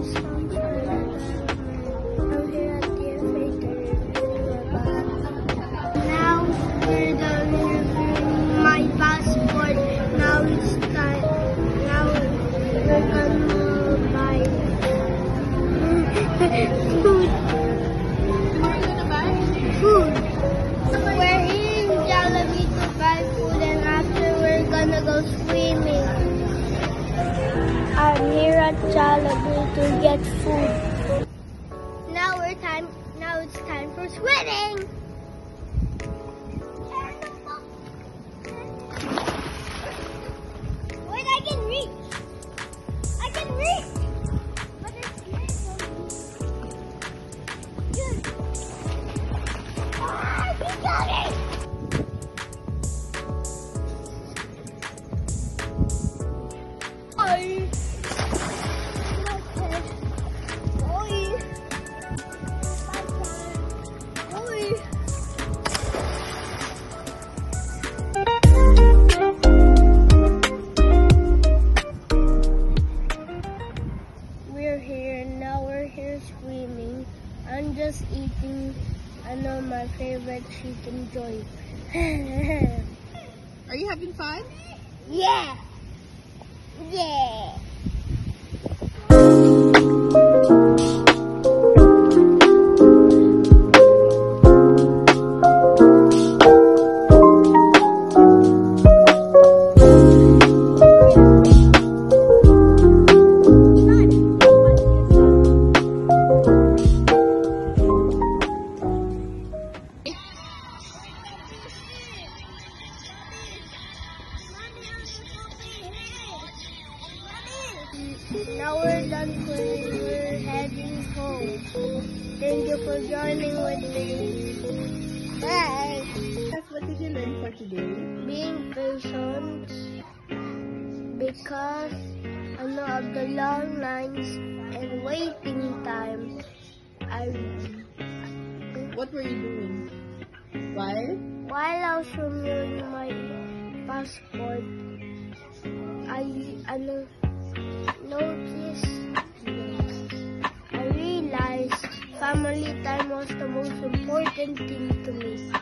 I'm here at the theater. Now we're done reviewing my passport. Now it's time. Now we're gonna buy food. What are you gonna buy? Food. We're here in Jollibee to buy food, and after we're gonna go swimming. I'm here at Jollibee to get food. Now it's time for swimming. Wait, I can reach. I can reach. But it's good. Ah, he got it. We're here swimming. I'm just eating, my favorite chicken joy. Are you having fun? Yeah. Yeah. Now we're done playing. We're heading home. Thank you for joining with me. Bye. What did you learn for today? Being patient because of the long lines and waiting time. What were you doing? While While I was renewing my passport, I realized family time was the most important thing to me.